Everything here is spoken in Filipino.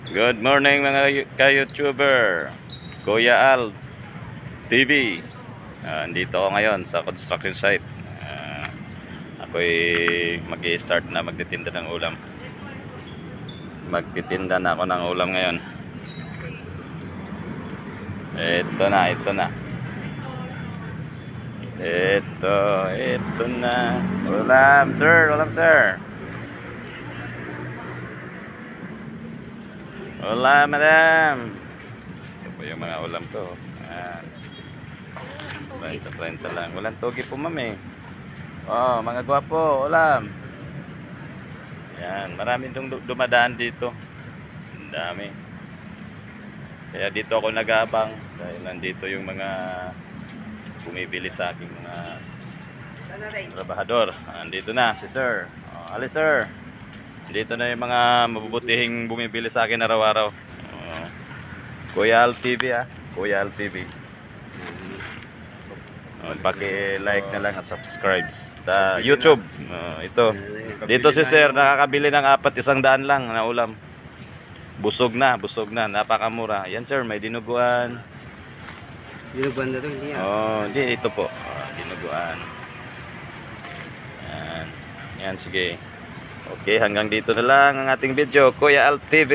Good morning mga ka-YouTuber. Kuya Al TV. Andito ako ngayon sa construction site. Ako'y mag-i-start na magtitinda ng ulam. Magtitinda na ako ng ulam ngayon. Ito na. Ito na. Ulam, sir. Ulam, madam. Ito po yung mga ulam ko. 30 lang. Walang togi po, ma'am eh. Oh, mga gwapo, ulam. Yan, marami itong dumadaan dito. Ang dami. Kaya dito ako nag-aabang dahil nandito yung mga bumibili sa aking mga trabahador. Andito na si sir. Oh, alis sir. Dito na yung mga mabubutihing bumibili sa akin araw-araw. Kuya Al TV Kuya Al TV. Paki-like na lang at subscribe sa YouTube. Ito. Dito si sir nakakabili ng 100 lang na ulam. Busog na, napakamura. Yan sir, may dinuguan. Dinuguan na to, hindi yan. Hindi ito po. Dinuguan. Yan, sige. Okay, hanggang dito na lang ang ating video, Kuya Al TV.